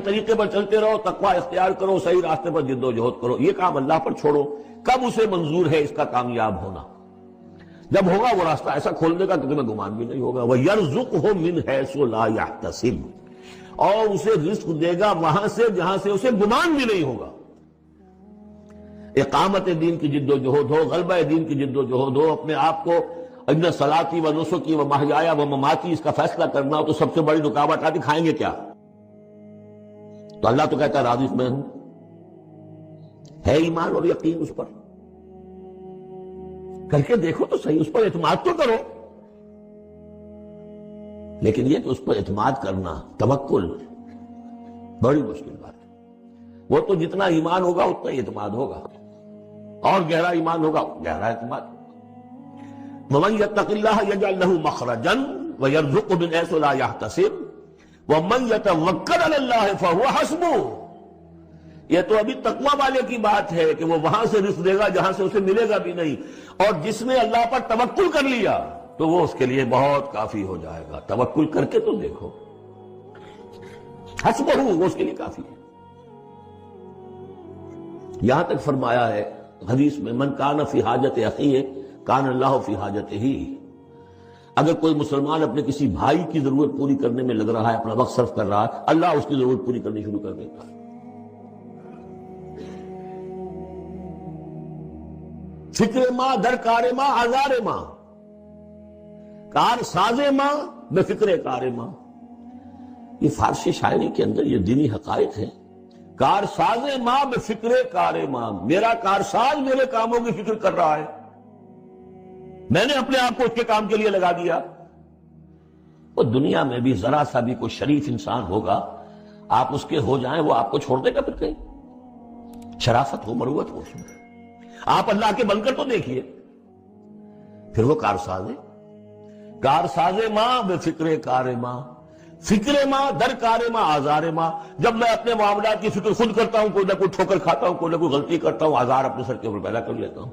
طریقے پر چلتے رہو، تقوی اختیار کرو، صحیح راستے پر جد و جہد کرو، یہ کام اللہ پر چھوڑو۔ کب اسے منظور ہے اس کا کامیاب ہونا؟ جب ہوگا وہ راستہ ایسا کھول دے گا کہ تمہیں گمان بھی نہیں ہوگا۔ وَيَرْزُقْهُ مِنْ حَيْثُ لَا يَحْتَسِبُ، اور اسے رزق دے گا وہاں سے جہاں سے اسے گمان بھی نہیں ہوگا۔ اقامت دین کی جد و جہد ہو، غلبہ دین کی جد و جہد ہو، اپنے آپ کو ان صلاتی و نسکی و محیایا و مماتی اس کا فیصلہ کرنا ہو، تو سب سے بڑی رکاوٹ آتی کھائیں گے کیا؟ تو اللہ تو کہتا ہے راضی میں ہوں۔ ہے ایمان اور یقین اس پر؟ کر کے دیکھو تو صحیح، اس پر اعتماد تو کرو۔ لیکن یہ کہ اس پر اعتماد کرنا، توکل، بڑی مشکل بات ہے۔ وہ تو جتنا ایمان ہوگا اتنا ہی اعتماد ہوگا، اور گہرا ایمان ہوگا گہرا اعتماد۔ وَمَن يَتَّقِ اللَّهَ يَجْعَل لَّهُ مَخْرَجًا وَيَرْزُقْهُ مِنْ حَيْثُ لَا يَحْتَسِبُ وَمَن يَتَوَكَّلْ عَلَى اللَّه فَهُوَ حَسْبُهُ۔ یہ تو ابھی تقوی والے کی بات ہے کہ وہ وہاں سے رزق دے گا جہاں سے اسے ملے گا بھی نہیں، اور جس نے اللہ پر توکل کر لیا تو وہ اس کے لیے بہت کافی ہو جائے گا۔ توکل کر کے تو دیکھو، حسبہ، وہ اس کے لیے کافی ہے۔ یہاں تک فرمایا ہے حدیث میں، من کان فی حاجت اخیہ کان اللہ فی حاجتہ۔ اگر کوئی مسلمان اپنے کسی بھائی کی ضرورت پوری کرنے میں لگ رہا ہے، اپنا وقت صرف کر رہا ہے، اللہ اس کی ضرورت پوری کرنی شروع کر دیتا ہے۔ فکر ماں در کار ماں آزار ماں، کار ساز ماں بے فکر کار ماں۔ یہ فارسی شاعری کے اندر یہ دینی حقائق ہے۔ کار ساز ماں بے فکر کار ماں، میرا کارساز میرے کاموں کی فکر کر رہا ہے، میں نے اپنے آپ کو اس کے کام کے لیے لگا دیا۔ وہ دنیا میں بھی ذرا سا بھی کوئی شریف انسان ہوگا، آپ اس کے ہو جائیں، وہ آپ کو چھوڑ دے گا پھر کہیں؟ شرافت ہو، مروت ہو اس میں۔ آپ اللہ کے بن کر تو دیکھیے، پھر وہ کارساز ہے۔ کارساز ماں بے فکر کار ماں، فکر ماں در کار ماں آزار ماں۔ جب میں اپنے معاملات کی فکر خود کرتا ہوں، کوئی نہ کوئی ٹھوکر کھاتا ہوں، کوئی نہ کوئی غلطی کرتا ہوں، آزار اپنے سر کے اوپر پیدا کر لیتا ہوں۔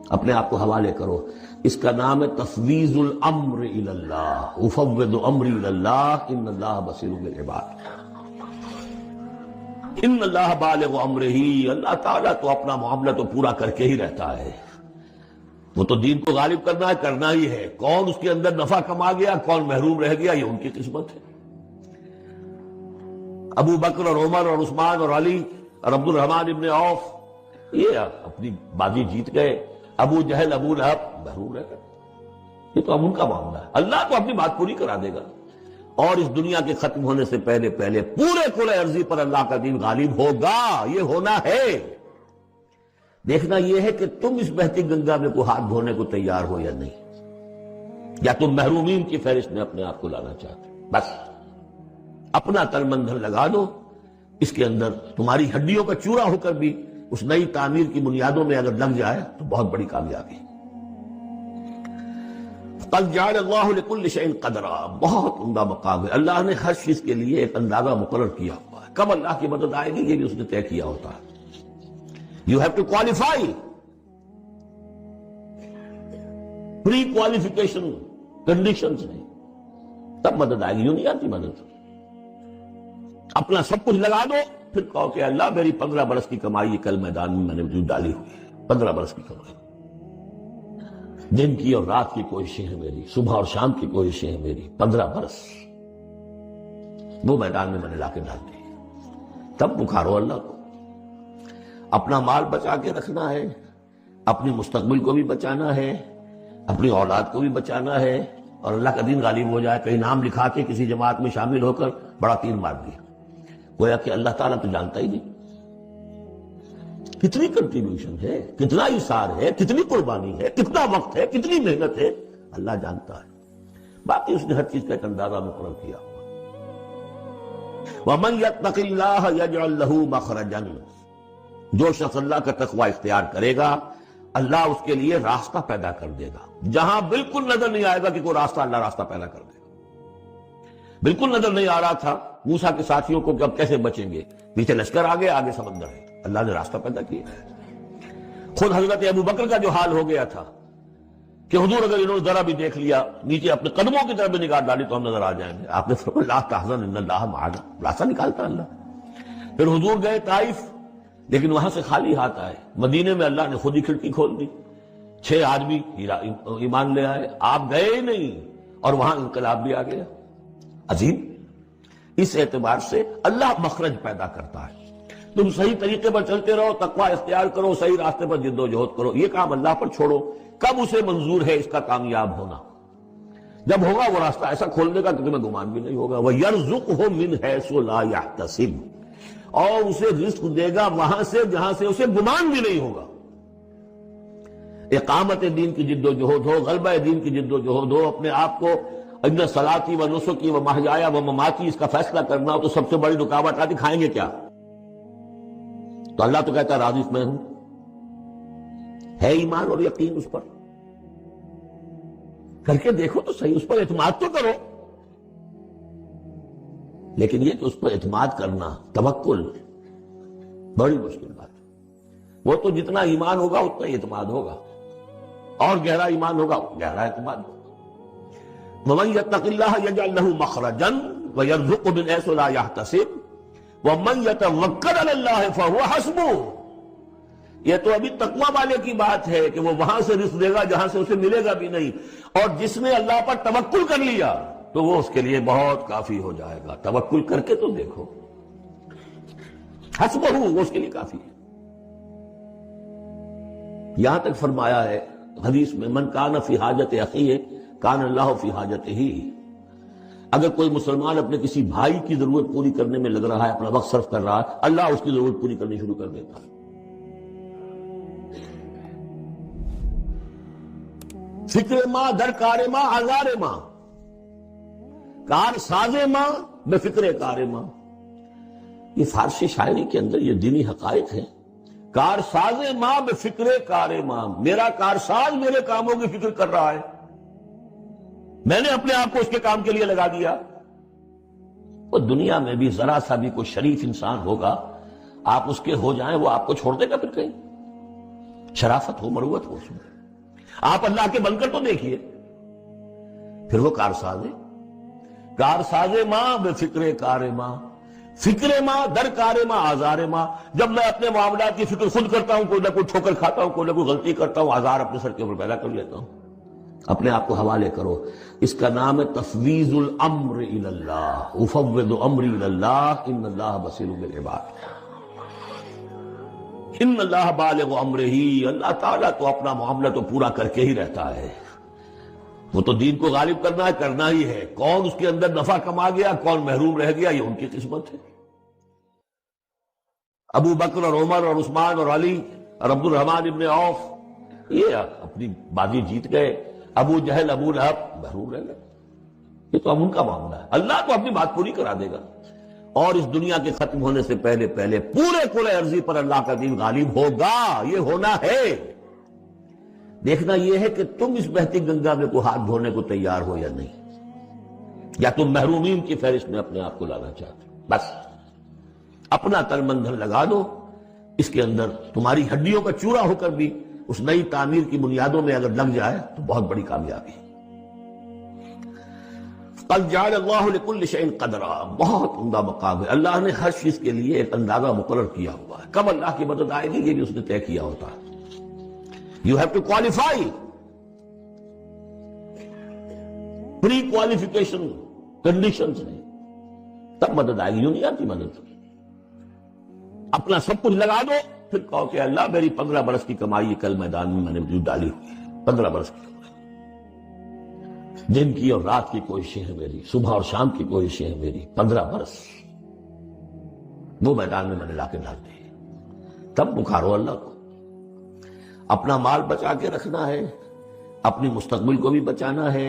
اپنے آپ کو حوالے کرو، اس کا نام ہے تفویض الامر الی اللہ۔ افوض امری الی اللہ ان اللہ بصیر بالعباد۔ ان اللہ بالغ امرہ، اللہ تعالیٰ تو اپنا معاملہ تو پورا کر کے ہی رہتا ہے۔ وہ تو دین کو غالب کرنا ہی ہے۔ کون اس کے اندر نفع کما گیا، کون محروم رہ گیا، یہ ان کی قسمت ہے۔ ابو بکر اور عمر اور عثمان اور علی اور عبد الرحمن ابن عوف یہ اپنی بازی جیت گئے، ابو جہل ابو لہب محروم رہ گئے۔ یہ تو اب ان کا معاملہ ہے، اللہ تو اپنی بات پوری کرا دے گا، اور اس دنیا کے ختم ہونے سے پہلے پورے کل ارضی پر اللہ کا دین غالب ہوگا، یہ ہونا ہے۔ دیکھنا یہ ہے کہ تم اس بہتی گنگا میں کو ہاتھ دھونے کو تیار ہو یا نہیں، یا تم محرومین کی فہرست میں اپنے آپ کو لانا چاہتے۔ بس اپنا تن من دھن لگا دو اس کے اندر، تمہاری ہڈیوں کا چورا ہو کر بھی اس نئی تعمیر کی بنیادوں میں اگر لگ جائے تو بہت بڑی کامیابی۔ قد جعل اللہ لکل شیء قدرا، بہت عمدہ مقام ہے۔ اللہ نے ہر چیز کے لیے ایک اندازہ مقرر کیا ہوا ہے، کب اللہ کی مدد آئے گی یہ بھی اس نے طے کیا ہوتا ہے۔ You have to qualify. Pre qualification conditions ہیں، تب مدد آئے گی، یوں نہیں آتی مدد۔ اپنا سب کچھ لگا دو، پھر کہو کہ اللہ میری 15 برس کی کمائی کل میدان میں میں نے ڈالی ہوئی ہے، 15 برس کی کمائی، دن کی اور رات کی کوششیں ہیں میری، صبح اور شام کی کوششیں ہیں میری، 15 برس وہ میدان میں نے لا کے ڈال دی۔ تب پکارو اللہ کو۔ اپنا مال بچا کے رکھنا ہے، اپنی مستقبل کو بھی بچانا ہے، اپنی اولاد کو بھی بچانا ہے، اور اللہ کا دین غالب ہو جائے۔ کہیں نام لکھا کے کسی جماعت میں شامل ہو کر بڑا تیر مار دیا، گویا کہ اللہ تعالیٰ تو جانتا ہی نہیں کتنی کنٹریبیوشن ہے، کتنا اثار ہے، کتنی قربانی ہے، کتنا وقت ہے، کتنی محنت ہے، اللہ جانتا ہے۔ باقی اس نے ہر چیز کا ایک اندازہ مقرر کیا۔ وَمَن يَتَّقِ اللَّهَ يَجْعَل لَّهُ مَخْرَجًا، جو شخص اللہ کا تقوی اختیار کرے گا اللہ اس کے لیے راستہ پیدا کر دے گا۔ جہاں بالکل نظر نہیں آئے گا کہ کوئی راستہ، اللہ راستہ پیدا کر دے گا۔ بالکل نظر نہیں آ رہا تھا موسیٰ کے ساتھیوں کو کہ اب کیسے بچیں گے، پیچھے لشکر آگے، آگے سمندر ہے، اللہ نے راستہ پیدا کیا۔ خود حضرت ابو بکر کا جو حال ہو گیا تھا کہ حضور اگر انہوں نے ذرا بھی دیکھ لیا، نیچے اپنے قدموں کی طرف بھی نگاہ ڈالی تو ہم نظر آ جائیں گے، آپ نے فرمایا لا تحزن ان اللہ معنا، راستہ نکالتا اللہ۔ پھر حضور گئے طائف، لیکن وہاں سے خالی ہاتھ آئے. مدینے میں اللہ نے خود ہی کھڑکی کھول دی، 6 آدمی ایمان لے آئے، آپ گئے ہی نہیں اور وہاں انقلاب بھی آ گیا. عظیم. اس اعتبار سے اللہ مخرج پیدا کرتا ہے. تم صحیح طریقے پر چلتے رہو، تقوی اختیار کرو، صحیح راستے پر جد و جہد کرو، یہ کام اللہ پر چھوڑو. کب اسے منظور ہے اس کا کامیاب ہونا؟ جب ہوگا وہ راستہ ایسا کھول دے گا کہ تمہیں گمان بھی نہیں ہوگا. وَيَرْزُقْهُ مِنْ حَيْثُ لَا يَحْتَسِبُ، اور اسے رزق دے گا وہاں سے جہاں سے اسے گمان بھی نہیں ہوگا. اقامت دین کی جد و جہد ہو، غلبہ دین کی جد و جہد ہو، اپنے آپ کو ان صلاتی و نسکی و محیایا و مماتی اس کا فیصلہ کرنا ہو، تو سب سے بڑی رکاوٹ آتی کھائیں گے کیا؟ تو اللہ تو کہتا ہے راضی میں ہوں. ہے ایمان اور یقین اس پر؟ کر کے دیکھو تو صحیح، اس پر اعتماد تو کرو. لیکن یہ کہ اس پر اعتماد کرنا، توکل، بڑی مشکل بات ہے. وہ تو جتنا ایمان ہوگا اتنا ہی اعتماد ہوگا، اور گہرا ایمان ہوگا گہرا اعتماد ہوگا. وَمَن يَتَّقِ اللَّهَ يَجْعَلْ لَهُ مَخْرَجًا وَيَرْزُقْهُ مِنْ حَيْثُ لَا يَحْتَسِبُ وَمَن يَتَوَكَّلْ عَلَى اللَّهِ فَهُوَ حَسْبُهُ. یہ تو ابھی تقویٰ والے کی بات ہے کہ وہ وہاں سے رزق دے گا جہاں سے اسے ملے گا بھی نہیں. اور جس نے اللہ پر توکل کر لیا تو وہ اس کے لیے بہت کافی ہو جائے گا. توکل کر کے تو دیکھو، حسبہ وہ اس کے لیے کافی ہے. یہاں تک فرمایا ہے حدیث میں، من کان فی حاجت اخیہ کان اللہ فی حاجتہ. اگر کوئی مسلمان اپنے کسی بھائی کی ضرورت پوری کرنے میں لگ رہا ہے، اپنا وقت صرف کر رہا ہے، اللہ اس کی ضرورت پوری کرنی شروع کر دیتا ہے. فکر ماں در کار ماں آزار ماں، کار ساز ماں بے فکر کار ماں. یہ فارسی شاعری کے اندر یہ دینی حقائق ہیں. کار ساز ماں بے فکر کار ماں، میرا کارساز میرے کاموں کی فکر کر رہا ہے، میں نے اپنے آپ کو اس کے کام کے لیے لگا دیا. وہ دنیا میں بھی ذرا سا بھی کوئی شریف انسان ہوگا، آپ اس کے ہو جائیں وہ آپ کو چھوڑ دے گا پھر کہیں؟ شرافت ہو، مروت ہو اس میں. آپ اللہ کے بن کر تو دیکھیے. پھر وہ کارساز ہے. کارساز ماں بے فکر کار ماں، فکر ماں در کار ماں آزار ماں. جب میں اپنے معاملات کی فکر خود کرتا ہوں، کوئی نہ کوئی ٹھوکر کھاتا ہوں، کوئی نہ کوئی غلطی کرتا ہوں، آزار اپنے سر کے اوپر پیدا کر لیتا ہوں. اپنے آپ کو حوالے کرو. اس کا نام ہے تفویض الامر الی اللہ. افوض امری الی اللہ ان اللہ بصیر بالعباد. ان اللہ بالغ امرہ، اللہ تعالیٰ تو اپنا معاملہ تو پورا کر کے ہی رہتا ہے. وہ تو دین کو غالب کرنا ہی ہے. کون اس کے اندر نفع کما گیا، کون محروم رہ گیا، یہ ان کی قسمت ہے. ابو بکر اور عمر اور عثمان اور علی اور عبد الرحمن ابن عوف یہ اپنی بازی جیت گئے. ابو جہل ابو لہب محروم رہ گئے. یہ تو اب ان کا معاملہ ہے. اللہ تو اپنی بات پوری کرا دے گا. اور اس دنیا کے ختم ہونے سے پہلے پورے کل ارضی پر اللہ کا دین غالب ہوگا. یہ ہونا ہے. دیکھنا یہ ہے کہ تم اس بہتی گنگا میں کو ہاتھ دھونے کو تیار ہو یا نہیں، یا تم محرومین کی فہرست میں اپنے آپ کو لانا چاہتے ہو. بس اپنا تن من دھن لگا دو اس کے اندر. تمہاری ہڈیوں کا چورا ہو کر بھی اس نئی تعمیر کی بنیادوں میں اگر لگ جائے تو بہت بڑی کامیابی ہے. قد جعل اللہ لکل شیء قدرا، بہت عمدہ مقام ہے. اللہ نے ہر چیز کے لیے ایک اندازہ مقرر کیا ہوا ہے. کب اللہ کی مدد آئے گی یہ بھی اس نے طے کیا ہوتا ہے. You have to qualify. Pre qualification conditions ہیں، تب مدد آئے گی. یوں نہیں آتی مدد. اپنا سب کچھ لگا دو، پھر کہو کہ اللہ میری 15 برس کی کمائی کل میدان میں نے ڈالی ہوئی ہے. 15 برس کی کمائی، دن کی اور رات کی کوششیں ہیں میری، صبح اور شام کی کوششیں ہیں میری. 15 برس وہ میدان میں نے لا کے ڈال دی. تب پکارو اللہ کو. اپنا مال بچا کے رکھنا ہے، اپنی مستقبل کو بھی بچانا ہے،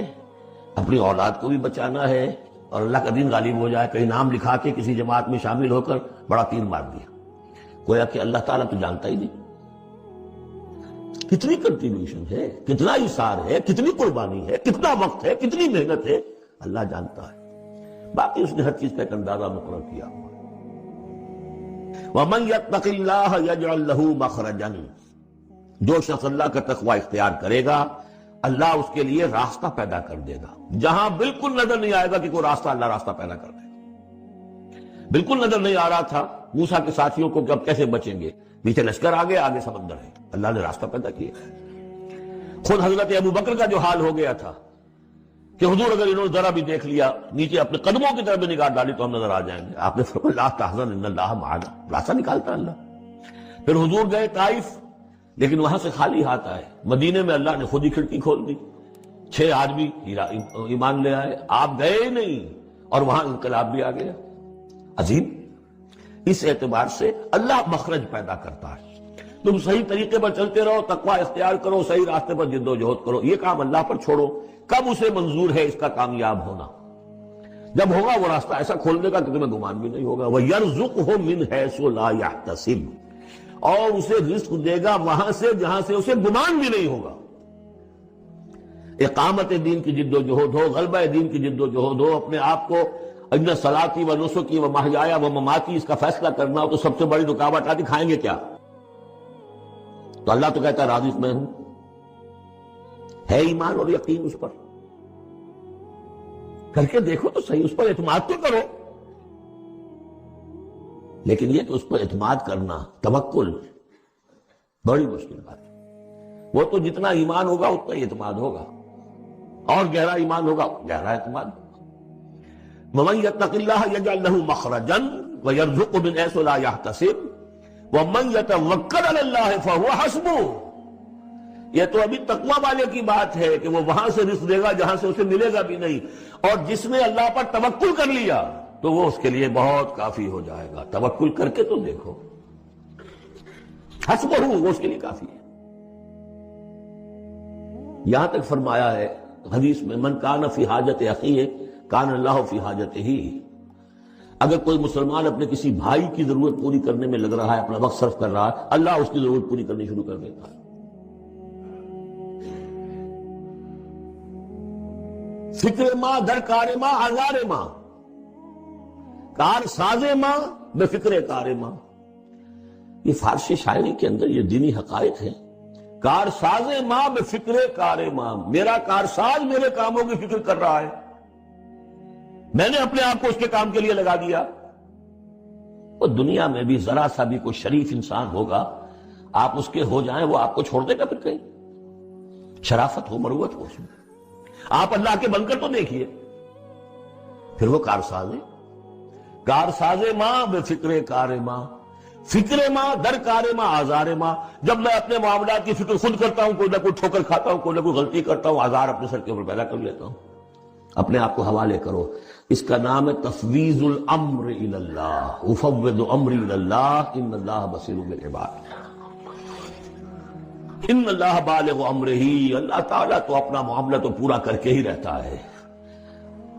اپنی اولاد کو بھی بچانا ہے. اور اللہ کا دین غالب ہو جائے، کہیں نام لکھا کے کسی جماعت میں شامل ہو کر بڑا تیر مار دیا. گویا کہ اللہ تعالیٰ تو جانتا ہی نہیں کتنی کنٹریبیوشن ہے، کتنا اثار ہے، کتنی قربانی ہے، کتنا وقت ہے، کتنی محنت ہے. اللہ جانتا ہے. باقی اس نے ہر چیز کا ایک اندازہ مقرر کیا. وَمَن يَتَّقِ اللَّهَ يَجْعَلْ لَهُ مَخْرَجًا، جو شخص اللہ کا تقوی اختیار کرے گا اللہ اس کے لیے راستہ پیدا کر دے گا. جہاں بالکل نظر نہیں آئے گا کہ کوئی راستہ، اللہ راستہ پیدا کر دے گا. بالکل نظر نہیں آ رہا تھا موسیٰ کے ساتھیوں کو کہ اب کیسے بچیں گے، پیچھے لشکر آگے آگے سمندر ہے، اللہ نے راستہ پیدا کیا۔ خود حضرت ابو بکر کا جو حال ہو گیا تھا کہ حضور اگر انہوں نے ذرا بھی دیکھ لیا، نیچے اپنے قدموں کی طرف بھی نگاہ ڈالی تو ہم نظر آ جائیں گے، آپ نے فرمایا لا تحزن ان اللہ معنا، راستہ نکالتا اللہ۔ پھر حضور گئے طائف، لیکن وہاں سے خالی ہاتھ آئے، مدینے میں اللہ نے خود ہی کھڑکی کھول دی، 6 آدمی ایمان لے آئے، آپ گئے ہی نہیں اور وہاں انقلاب بھی آ گیا۔ عظیم، اس اعتبار سے اللہ مخرج پیدا کرتا ہے۔ تم صحیح طریقے پر چلتے رہو، تقوی اختیار کرو، صحیح راستے پر جد و جہد کرو، یہ کام اللہ پر چھوڑو۔ کب اسے منظور ہے اس کا کامیاب ہونا؟ جب ہوگا وہ راستہ ایسا کھول دے گا کہ تمہیں گمان بھی نہیں ہوگا۔ وَيَرْزُقْهُ مِنْ حَيْثُ لَا يَحْتَسِبُ، اور اسے رزق دے گا وہاں سے جہاں سے اسے گمان بھی نہیں ہوگا۔ اقامت دین کی جد و جہد ہو، غلبہ دین کی جد و جہد ہو، اپنے آپ کو ان صلاتی و نسکی و محیایا و مماتی اس کا فیصلہ کرنا ہو تو سب سے بڑی رکاوٹ آتی، کھائیں گے کیا؟ تو اللہ تو کہتا ہے راضی میں ہوں، ہے ایمان اور یقین اس پر، کر کے دیکھو تو صحیح، اس پر اعتماد تو کرو۔ لیکن یہ کہ اس پر اعتماد کرنا، توکل، بڑی مشکل بات ہے۔ وہ تو جتنا ایمان ہوگا اتنا ہی اعتماد ہوگا، اور گہرا ایمان ہوگا گہرا اعتماد ہوگا۔ وَمَن يَتَّقِ اللَّهَ يَجْعَلْ لَهُ مَخْرَجًا وَيَرْزُقْهُ مِنْ حَيْثُ لَا يَحْتَسِبُ وَمَن يَتَوَكَّلْ عَلَى اللَّهِ فَهُوَ حَسْبُهُ۔ یہ تو ابھی تقویٰ والے کی بات ہے کہ وہ وہاں سے رزق دے گا جہاں سے اسے ملے گا بھی نہیں، اور جس نے اللہ پر توکل کر لیا تو وہ اس کے لیے بہت کافی ہو جائے گا۔ توکل کر کے تو دیکھو، حسبہ، وہ اس کے لیے کافی ہے۔ یہاں تک فرمایا ہے حدیث میں، من کان فی حاجت اخیہ کان اللہ فی حاجتہ، اگر کوئی مسلمان اپنے کسی بھائی کی ضرورت پوری کرنے میں لگ رہا ہے، اپنا وقت صرف کر رہا ہے، اللہ اس کی ضرورت پوری کرنی شروع کر دیتا ہے۔ فکر ماں در کار ماں آزار ماں، کار ساز ماں بے فکر کار ماں، یہ فارسی شاعری کے اندر یہ دینی حقائق ہیں۔ کار ساز ماں بے فکر کار ماں، میرا کارساز میرے کاموں کی فکر کر رہا ہے، میں نے اپنے آپ کو اس کے کام کے لیے لگا دیا۔ اور دنیا میں بھی ذرا سا بھی کوئی شریف انسان ہوگا، آپ اس کے ہو جائیں وہ آپ کو چھوڑ دے گا پھر کہیں؟ شرافت ہو، مروت ہو اس میں، آپ اللہ کے بن کر تو دیکھیے، پھر وہ کارساز ہے۔ کارساز ماں بے فکر کار ماں، فکر ماں در کار ماں آزار ماں، جب میں اپنے معاملات کی فکر خود کرتا ہوں، کوئی نہ کوئی ٹھوکر کھاتا ہوں، کوئی نہ کوئی غلطی کرتا ہوں، آزار اپنے سر کے اوپر پیدا کر لیتا ہوں۔ اپنے آپ کو حوالے کرو، اس کا نام ہے تفویض الامر الی اللہ، افوض امری الی اللہ ان اللہ بصیر بالعباد۔ ان اللہ بالغ امرہ، اللہ تعالیٰ تو اپنا معاملہ تو پورا کر کے ہی رہتا ہے،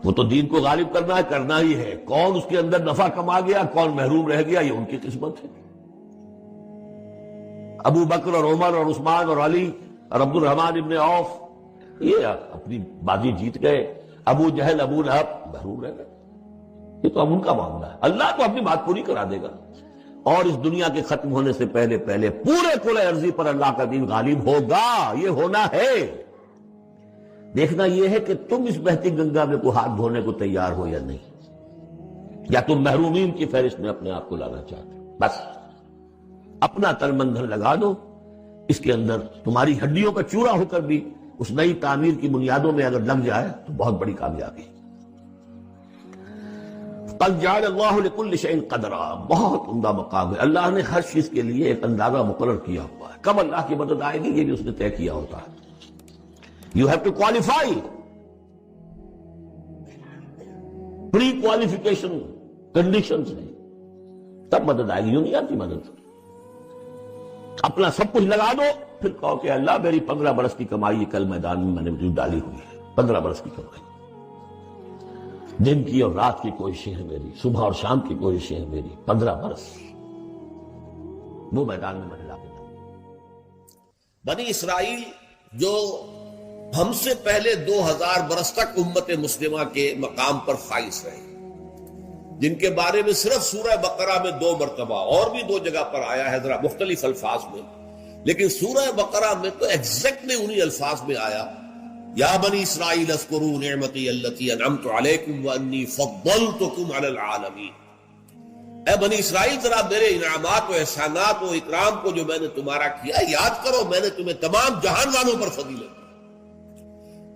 وہ تو دین کو غالب کرنا ہی ہے۔ کون اس کے اندر نفع کما گیا، کون محروم رہ گیا، یہ ان کی قسمت ہے۔ ابو بکر اور عمر اور عثمان اور علی اور عبد الرحمن ابن عوف یہ اپنی بازی جیت گئے، ابو جہل ابو لہب محروم رہ گئے۔ یہ تو اب ان کا معاملہ ہے، اللہ تو اپنی بات پوری کرا دے گا، اور اس دنیا کے ختم ہونے سے پہلے پہلے پورے کل ارضی پر اللہ کا دین غالب ہوگا، یہ ہونا ہے۔ دیکھنا یہ ہے کہ تم اس بہتی گنگا میں کو ہاتھ دھونے کو تیار ہو یا نہیں، یا تم محرومین کی فہرست میں اپنے آپ کو لانا چاہتے ہو۔ بس اپنا تن من دھن لگا دو اس کے اندر، تمہاری ہڈیوں کا چورا ہو کر بھی اس نئی تعمیر کی بنیادوں میں اگر لگ جائے تو بہت بڑی کامیابی۔ قد جعل اللہ لکل شیء قدرا، بہت عمدہ مقام ہے، اللہ نے ہر چیز کے لیے ایک اندازہ مقرر کیا ہوا ہے، کب اللہ کی مدد آئے گی یہ بھی اس نے طے کیا ہوتا ہے۔ You have to qualify. Pre qualification conditions ہیں، تب مدد آئے گی، یوں نہیں آتی مدد۔ اپنا سب کچھ لگا دو، پھر کہو کہ اللہ میری 15 برس کی کمائی کل میدان میں میں نے وجود ڈالی ہوئی ہے، 15 برس کی کمائی، دن کی اور رات کی کوششیں ہیں میری، صبح اور شام کی کوششیں ہیں میری، 15 برس وہ میدان میں نے لا کے ڈالی۔ بنی اسرائیل جو ہم سے پہلے 2000 برس تک امت مسلمہ کے مقام پر فائز رہے، جن کے بارے میں صرف سورہ بقرہ میں 2 مرتبہ، اور بھی 2 جگہ پر آیا ہے ذرا مختلف الفاظ میں، لیکن سورہ بقرہ میں تو ایگزیکٹلی انہی الفاظ میں آیا، یا بنی اسرائیل اذکروا نعمتی التی انعمت علیکم وانی فضلتکم علی العالمین۔ اے بنی اسرائیل ذرا میرے انعامات و احسانات و اکرام کو جو میں نے تمہارا کیا یاد کرو، میں نے تمہیں تمام جہان والوں پر فضیلت دی۔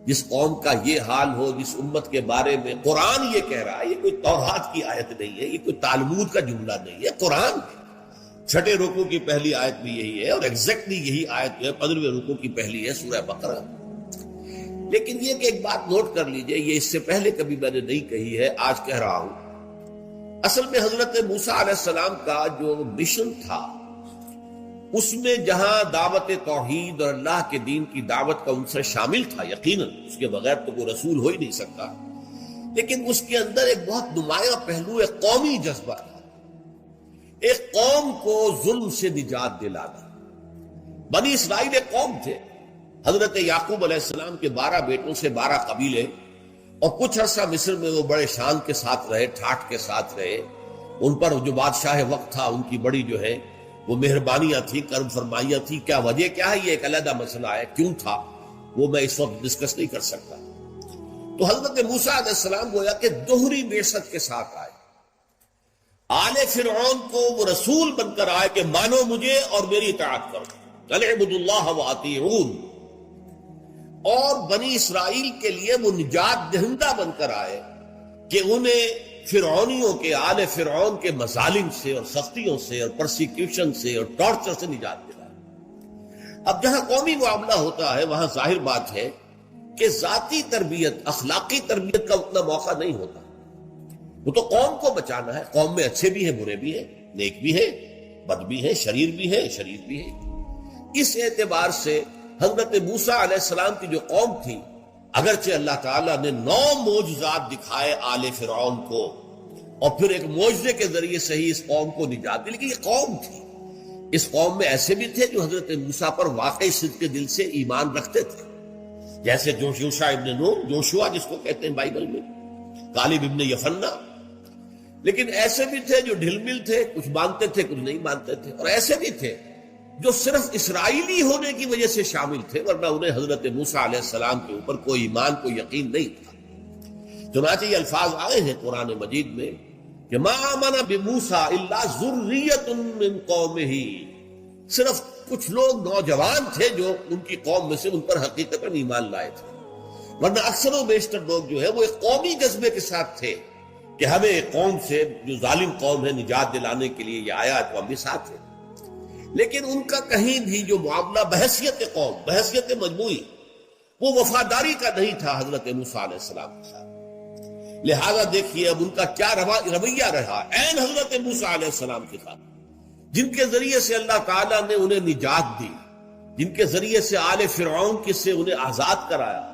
جس قوم کا یہ حال ہو، جس امت کے بارے میں قرآن یہ کہہ رہا ہے، یہ کوئی تورات کی آیت نہیں ہے، یہ کوئی تالمود کا جملہ نہیں ہے، قرآن چھٹے رکوع کی پہلی آیت بھی یہی ہے، اور ایگزیکٹلی یہی آیت جو ہے 15ویں رکوع کی پہلی ہے سورہ بقرہ۔ لیکن یہ کہ ایک بات نوٹ کر لیجئے، یہ اس سے پہلے کبھی میں نے نہیں کہی ہے، آج کہہ رہا ہوں۔ اصل میں حضرت موسیٰ علیہ السلام کا جو مشن تھا، اس میں جہاں دعوت توحید اور اللہ کے دین کی دعوت کا عنصر شامل تھا، یقیناً اس کے بغیر تو کوئی رسول ہو ہی نہیں سکتا، لیکن اس کے اندر ایک بہت نمایاں پہلو ایک قومی جذبہ تھا، ایک قوم کو ظلم سے نجات دلانا۔ بنی اسرائیل ایک قوم تھے، حضرت یعقوب علیہ السلام کے 12 بیٹوں سے 12 قبیلے، اور کچھ عرصہ مصر میں وہ بڑے شان کے ساتھ رہے، ٹھاٹھ کے ساتھ رہے، ان پر جو بادشاہ وقت تھا ان کی بڑی جو ہے وہ مہربانیاں تھیں، کرم فرمائیاں تھیں۔ کیا وجہ کیا ہے، یہ ایک علیحدہ مسئلہ ہے، کیوں تھا وہ میں اس وقت ڈسکس نہیں کر سکتا۔ تو حضرت موسیٰ علیہ السلام گویا کہ دوہری بعثت کے ساتھ آئے، آل فرعون کو وہ رسول بن کر آئے کہ مانو مجھے اور میری اطاعت کرو، اعبدوا اللہ واطیعون، اور بنی اسرائیل کے لیے وہ نجات دہندہ بن کر آئے کہ انہیں فرعونیوں کے، آل فرعون کے مظالم سے اور سختیوں سے اور پرسیکیوشن سے اور ٹارچر سے نجات دلائے۔ اب جہاں قومی معاملہ ہوتا ہے وہاں ظاہر بات ہے کہ ذاتی تربیت، اخلاقی تربیت کا اتنا موقع نہیں ہوتا، وہ تو قوم کو بچانا ہے۔ قوم میں اچھے بھی ہیں، برے بھی ہیں، نیک بھی ہیں، بد بھی ہیں، شریر بھی ہیں، شریر بھی ہیں۔ اس اعتبار سے حضرت موسیٰ علیہ السلام کی جو قوم تھی، اگرچہ اللہ تعالیٰ نے 9 معجزات دکھائے آل فرعون کو، اور پھر ایک معجزے کے ذریعے سے ہی اس قوم کو نجات دی، لیکن یہ قوم تھی۔ اس قوم میں ایسے بھی تھے جو حضرت موسیٰ پر واقعی صدق کے دل سے ایمان رکھتے تھے، جیسے جوشوا ابن نون، جوشوا جس کو کہتے ہیں بائبل میں، کالب ابن یفنہ۔ لیکن ایسے بھی تھے جو ڈھل مل تھے، کچھ مانتے تھے کچھ نہیں مانتے تھے، اور ایسے بھی تھے جو صرف اسرائیلی ہونے کی وجہ سے شامل تھے، ورنہ انہیں حضرت موسیٰ علیہ السلام کے اوپر کوئی ایمان، کوئی یقین نہیں تھا۔ چنانچہ یہ الفاظ آئے ہیں قرآن مجید میں کہ ما آمن بموسیٰ الا ذریۃ من قومہ، صرف کچھ لوگ نوجوان تھے جو ان کی قوم میں سے ان پر حقیقتاً ایمان لائے تھے، ورنہ اکثر و بیشتر لوگ جو ہے وہ ایک قومی جذبے کے ساتھ تھے کہ ہمیں ایک قوم سے جو ظالم قوم ہے نجات دلانے کے لیے یہ آیا تو ہم بھی ساتھ ہیں۔ لیکن ان کا کہیں بھی جو معاملہ بحیثیت قوم، بحیثیت مجموعی، وہ وفاداری کا نہیں تھا حضرت موسیٰ علیہ السلام کے ساتھ۔ لہذا دیکھیے اب ان کا کیا رویہ رہا عین حضرت موسیٰ علیہ السلام کے ساتھ، جن کے ذریعے سے اللہ تعالیٰ نے انہیں نجات دی، جن کے ذریعے سے آل فرعون کی سے انہیں آزاد کرایا،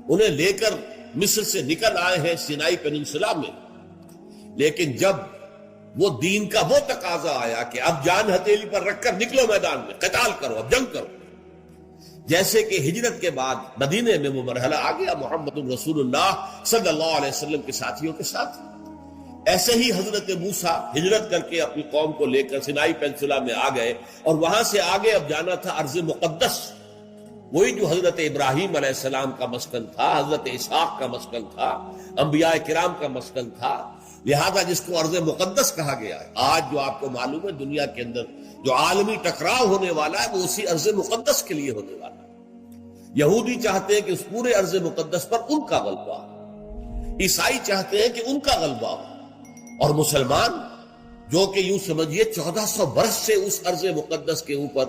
انہیں لے کر مصر سے نکل آئے ہیں سینائی پیننسلا میں۔ لیکن جب وہ دین کا وہ تقاضا آیا کہ اب جان ہتھیلی پر رکھ کر نکلو میدان میں، قتال کرو، اب جنگ کرو، جیسے کہ ہجرت کے بعد مدینے میں وہ مرحلہ آ گیا محمد رسول اللہ صلی اللہ علیہ وسلم کے ساتھیوں کے ساتھ، ایسے ہی حضرت موسیٰ ہجرت کر کے اپنی قوم کو لے کر سینائی پیننسلا میں آ گئے، اور وہاں سے آگے اب جانا تھا ارض مقدس، وہی جو حضرت ابراہیم علیہ السلام کا مسکن تھا، حضرت اسحاق کا مسکن تھا، انبیاء کرام کا مسکن تھا، لہذا جس کو ارض مقدس کہا گیا ہے۔ آج جو آپ کو معلوم ہے دنیا کے اندر جو عالمی ٹکراؤ ہونے والا ہے وہ اسی ارض مقدس کے لیے ہونے والا ہے۔ یہودی چاہتے ہیں کہ اس پورے ارض مقدس پر ان کا غلبہ ہو، عیسائی چاہتے ہیں کہ ان کا غلبہ ہو، اور مسلمان جو کہ یوں سمجھیے 1400 برس سے اس ارض مقدس کے اوپر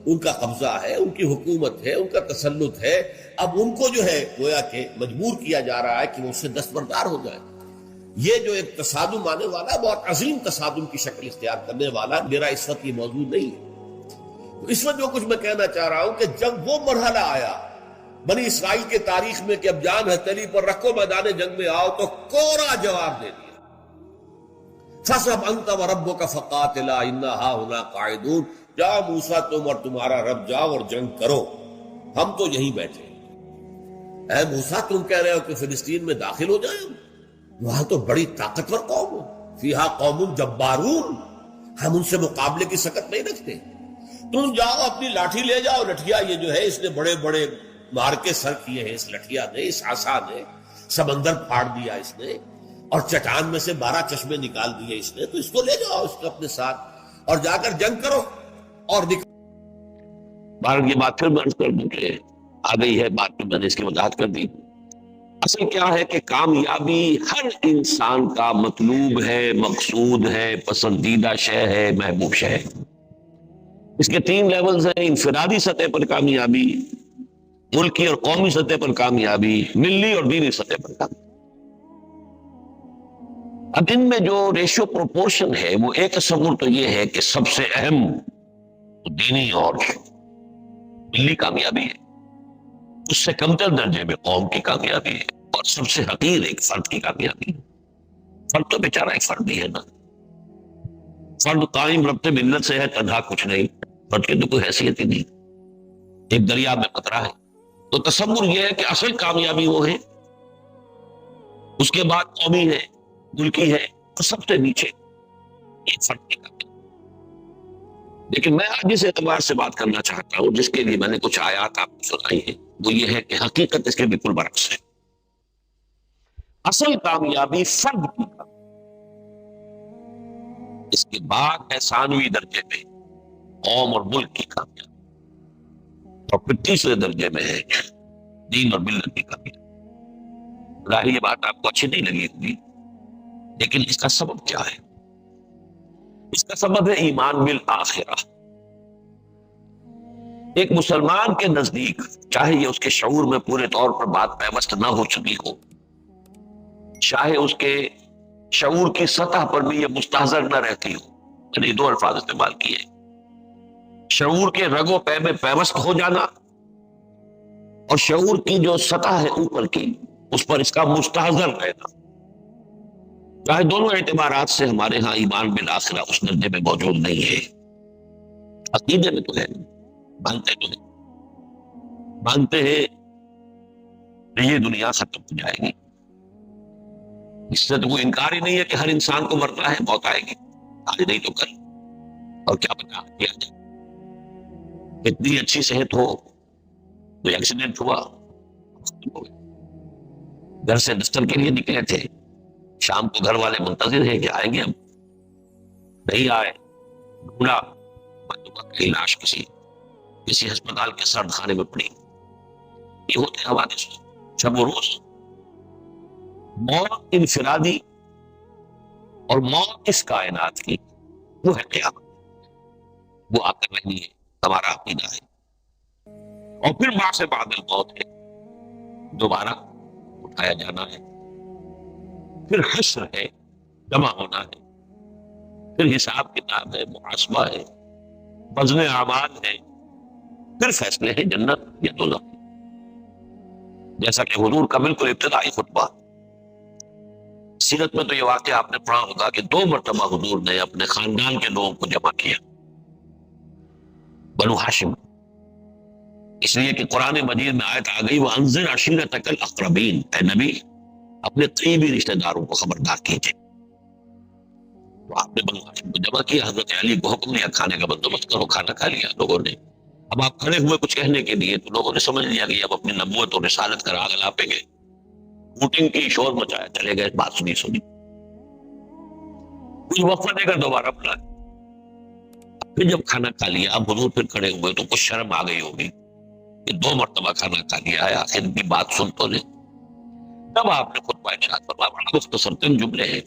ان کا قبضہ ہے، ان کی حکومت ہے، ان کا تسلط ہے، اب ان کو جو ہے گویا کہ مجبور کیا جا رہا ہے کہ وہ اس سے دستبردار ہو جائے۔ یہ جو ایک تصادم آنے والا ہے، بہت عظیم تصادم کی شکل اختیار کرنے والا، میرا اس وقت یہ موضوع نہیں ہے۔ اس وقت جو کچھ میں کہنا چاہ رہا ہوں کہ جب وہ مرحلہ آیا بنی اسرائیل کے تاریخ میں کہ اب جان ہتھیلی پر رکھو، میدان جنگ میں آؤ، تو کوڑا جواب دے دیا، فَاذْهَبْ أَنْتَ وَرَبُّكَ فَقَاتِلَا إِنَّا هَاهُنَا قَاعِدُونَ، جاؤ موسیٰ تم اور تمہارا رب جاؤ اور جنگ کرو، ہم تو یہیں بیٹھے۔ اے موسیٰ تم کہہ رہے ہو کہ فلسطین میں داخل ہو جائیں، وہاں تو بڑی طاقتور قوم ہو، فیہا قوم جبارون، ہم ان سے مقابلے کی سکت نہیں رکھتے، تم جاؤ اپنی لاٹھی لے جاؤ۔ لٹھیا یہ جو ہے اس نے بڑے بڑے مار کے سر کیے ہیں، اس لٹھیا نے، اس عصا نے سمندر پھاڑ دیا اس نے، اور چٹان میں سے 12 چشمے نکال دیے اس نے، تو اس کو لے جاؤ اس کو اپنے ساتھ اور جا کر جنگ کرو اور بھارت کی بات پھر میں عرض کر دوں کہ آ گئی ہے بات میں نے اس کی وضاحت کر دی۔ اصل کیا ہے کہ کامیابی ہر انسان کا مطلوب ہے، مقصود ہے، پسندیدہ شے ہے، محبوب شے ہے۔ اس کے 3 لیولز ہیں: انفرادی سطح پر کامیابی، ملکی اور قومی سطح پر کامیابی، ملی اور دینی سطح پر کامیابی۔ اب ان میں جو ریشو پروپورشن ہے وہ ایک تصور تو یہ ہے کہ سب سے اہم دینی اور ملی کامیابی ہے، اس سے کمتر درجے میں قوم کی کامیابی ہے، اور سب سے حقیر ایک فرد کی کامیابی ہے۔ فرد تو بیچارہ ایک فرد بھی ہے نا، فرد قائم ربط ملت سے ہے، تنہا کچھ نہیں، فرد کی تو کوئی حیثیت ہی نہیں، ایک دریا میں قطرہ ہے۔ تو تصور یہ ہے کہ اصل کامیابی وہ ہے، اس کے بعد قومی ہے، ملکی ہے، اور سب سے نیچے ایک فرد کی کامیابی۔ لیکن میں آج جس اعتبار سے بات کرنا چاہتا ہوں، جس کے لیے میں نے کچھ آیات آپ کو سنائی ہے، وہ یہ ہے کہ حقیقت اس کے بالکل برعکس ہے۔ اصل کامیابی فرد کی کامیابی، اس کے بعد ہے ثانوی درجے میں قوم اور ملک کی کامیابی، اور پھر تیسرے درجے میں ہے دین اور ملت کی کامیابی۔ ظاہر یہ بات آپ کو اچھی نہیں لگی ہوگی، لیکن اس کا سبب کیا ہے؟ اس کا سبب ہے ایمان بالآخرہ۔ ایک مسلمان کے نزدیک، چاہے یہ اس کے شعور میں پورے طور پر بات پیوست نہ ہو چکی ہو، چاہے اس کے شعور کی سطح پر بھی یہ مستحضر نہ رہتی ہو، میں نے 2 الفاظ استعمال کیے: شعور کے رگ و پے میں پیوست ہو جانا، اور شعور کی جو سطح ہے اوپر کی، اس پر اس کا مستحضر رہنا۔ چاہے دونوں اعتبارات سے ہمارے ہاں ایمان بالآخرہ اس درجے میں موجود نہیں ہے، عقیدے میں تو ہے، مانتے تو ہیں، مانتے ہیں کہ یہ دنیا ختم ہو جائے گی، اس سے تو کوئی انکار ہی نہیں ہے کہ ہر انسان کو مرنا ہے، موت آئے گی، آج نہیں تو کل، اور کیا پتا کیا جائے۔ اتنی اچھی صحت ہو تو ایکسیڈنٹ ہوا، ختم ہو گیا۔ گھر سے دفتر کے لیے نکلے تھے، شام کو گھر والے منتظر ہیں کہ آئیں گے، ہم نہیں آئے، ڈھونڈا، کہیں لاش کسی ہسپتال کے سرد خانے میں پڑی۔ یہ ہوتے حوادث شب و روز۔ موت انفرادی اور موت اس کائنات کی، وہ ہے قیامت، وہ آ کر رہی ہے، ہمارا عقیدہ ہے۔ اور پھر بعد سے بعد الموت ہے، دوبارہ اٹھایا جانا ہے، پھر حشر ہے، جمع ہونا ہے، پھر حساب کتاب ہے، محاسبہ ہے، وزن اعمال ہے، پھر فیصلے ہیں جنت یا دوزخ۔ جیسا کہ حضور کا بالکل ابتدائی خطبہ، سیرت میں تو یہ واقعہ آپ نے پڑھا ہوگا کہ 2 مرتبہ حضور نے اپنے خاندان کے لوگوں کو جمع کیا، بنو ہاشم، اس لیے کہ قرآن مجید میں آیت آ گئی وَأَنذِرْ عَشِيرَتَكَ الْأَقْرَبِينَ، اے نبی اپنے قریبی رشتہ داروں کو خبردار کیجئے۔ تو آپ نے بنو ہاشم کو جمع کیا، حضرت علی کو حکم دیا کھانے کا بندوبست کرو، کھانا کھا لیا لوگوں نے۔ اب آپ کھڑے ہوئے کچھ کہنے کے لیے، تو لوگوں نے سمجھ لیا کہ اب اپنی نبوت اور رسالت کا راگ الاپیں گے، میٹنگ کی، شور مچایا، چلے گئے، بات سنی، کچھ وقفہ دے کر دوبارہ بلا۔ پھر جب کھانا کھا لیا، اب حضور پھر کھڑے ہوئے تو کچھ شرم آ گئی ہوگی کہ 2 مرتبہ کھانا کھا لیا ہے، آخر ان کی بات سن تو لے۔ تب آپ نے خطبہ ارشاد فرمایا، بڑا مختصر 3 جملے ہیں: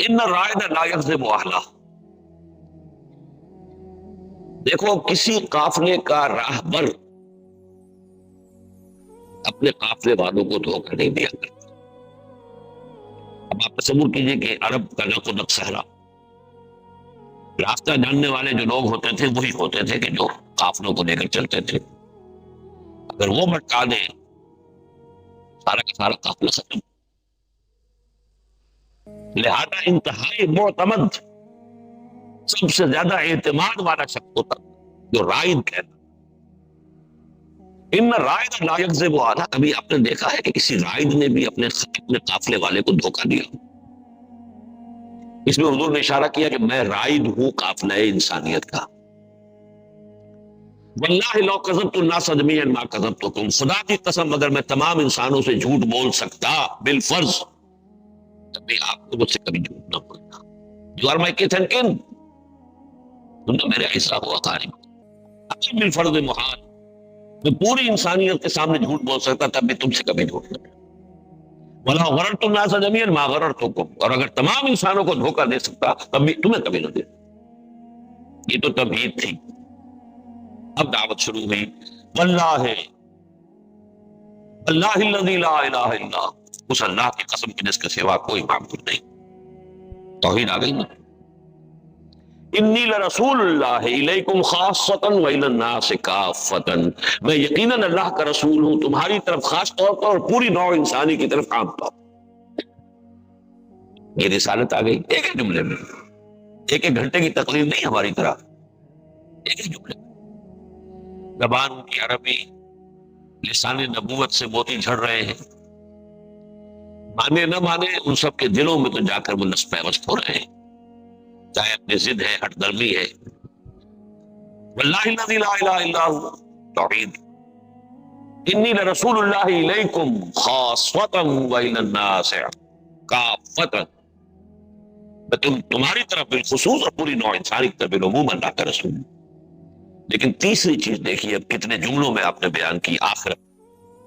ان الرائد لا یکذب اہلہ، دیکھو کسی قافلے کا راہبر اپنے قافلے والوں کو دھوکہ نہیں دیا کرتا۔ اب آپ تصور کیجئے کہ عرب کا نقب و نقب صحرا، راستہ جاننے والے جو لوگ ہوتے تھے وہی ہوتے تھے کہ جو قافلوں کو لے کر چلتے تھے، اگر وہ بھٹکا دیں سارا کا سارا قافلہ ختم۔ لہذا انتہائی معتمد، سب سے زیادہ اعتماد والا شخص ہوتا جو رائد کہتا۔ ان رائد لا یکذب اہلہ، کبھی آپ نے دیکھا ہے کہ کسی رائد نے بھی اپنے قافلے والے کو دھوکہ دیا؟ اس میں حضور نے اشارہ کیا کہ میں رائد ہوں قافلہ انسانیت کا۔ واللہ لو کذبت الناس جميعا ما کذبتکم، خدا کی قسم اگر میں تمام انسانوں سے جھوٹ بول سکتا بالفرض، تبھی آپ کو مجھ سے کبھی جھوٹ نہ بولنا. You are my kith and kin, تم تو میرے ایسا ہوا قارب. اگر بالفرض محال میں پوری انسانیت کے سامنے جھوٹ بول سکتا تب بھی تم سے کبھی جھوٹ نہ بولنا. وَلَا غَرَرْتُ النَّاسَ جَمِيعًا مَا غَرَرْتُكُمْ، اور اگر تمام انسانوں کو دھوکہ دے سکتا تب بھی تمہیں کبھی نہ دے. یہ تو تمہید تھی. اب دعوت شروع ہوئی. واللہ اللہ الذی لا الہ الا، اس اللہ کی قسم کی جس کے سوا کوئی معبود نہیں. توحید آ گئی نا. انی لرسول اللہ الیکم خاصۃ والی الناس کافۃ، میں یقیناً اللہ کا رسول ہوں تمہاری طرف خاص طور پر اور پوری نوع انسانی کی طرف عام طور پر. یہ رسالت آ گئی ایک ایک جملے میں. ایک ایک گھنٹے کی تقریر نہیں ہماری طرح، ایک ایک جملے میں. زبان ان کی عربی، لسان نبوت سے موتی جھڑ رہے ہیں. مانے نہ مانے ان سب کے دلوں میں تو جا کر وہ نصب پیوست ہو رہے ہیں، چاہے اپنی ضد ہے، ہٹ درمی ہے. واللہ الذی لا الہ الا ہوا، توحید. انی لرسول اللہ الیکم خاصۃ والی الناس کافۃ، میں تمہاری طرف بالخصوص اور پوری نوع انسانی کی طرف بالعموم اللہ کا رسول ہوں. لیکن تیسری چیز دیکھیے اب کتنے جملوں میں آپ نے بیان کی آخرت،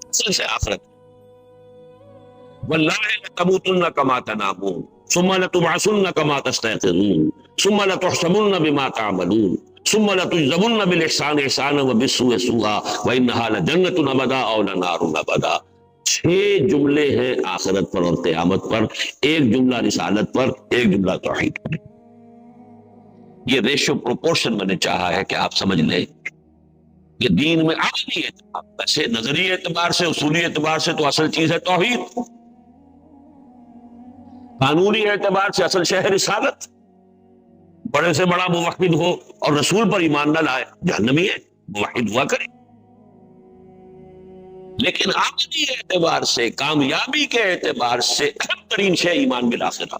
اصل سے آخرت. واللہ لتموتن کما تنامون ثم لتبعثن کما تستيقظون ثم لتحسبن بما تعملون ثم لتجزون بالاحسان احسانا وبالسوء سوءا وانها لجنة ابدا او لنار ابدا. 6 جملے ہیں آخرت پر اور قیامت پر، ایک جملہ رسالت پر، ایک جملہ توحید پر. یہ ریشو پروپورشن میں نے چاہا ہے کہ آپ سمجھ لیں. یہ دین میں عملی اعتبار، ویسے نظری اعتبار سے، اصولی اعتبار سے تو اصل چیز ہے توحید. قانونی اعتبار سے اصل شے ہے رسالت. بڑے سے بڑا موحد ہو اور رسول پر ایمان نہ لائے جہنمی ہے، موحد ہوا کرے. لیکن عملی اعتبار سے، کامیابی کے اعتبار سے اہم ترین شے ایمان بالآخرہ.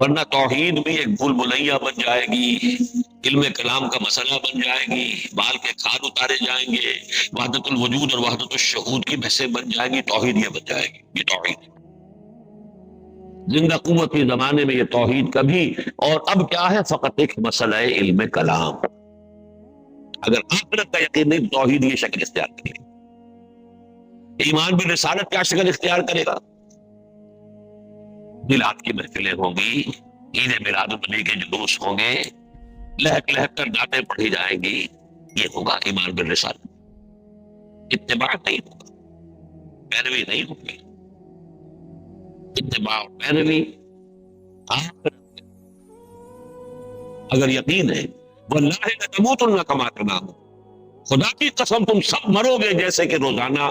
ورنہ توحید بھی ایک بھول بھلیاں بن جائے گی، علم کلام کا مسئلہ بن جائے گی، بال کے کھال اتارے جائیں گے، وحدت الوجود اور وحدت الشہود کی بحثیں بن جائیں گی. توحید یہ بن جائے گی. یہ توحید زندہ قوت کے زمانے میں یہ توحید کبھی. اور اب کیا ہے؟ فقط ایک مسئلہ ہے علم کلام. اگر آخرت کا یقین نہیں تو توحید یہ شکل اختیار کرے گا. ایمان بھی رسالت کیا شکل اختیار کرے گا؟ میلاد کی محفلیں ہوں گی، عید میلاد النبی کے جلوس ہوں گے، لہک لہک کر دعوتیں پڑھی جائیں گی. یہ ہوگا ایمان بالرسالت. اتباع نہیں ہوگا، پیروی نہیں ہوگی. اتباع اور پیروی آخرت. اگر یقین ہے واللہ لتموتن کما تنامون، خدا کی قسم تم سب مرو گے جیسے کہ روزانہ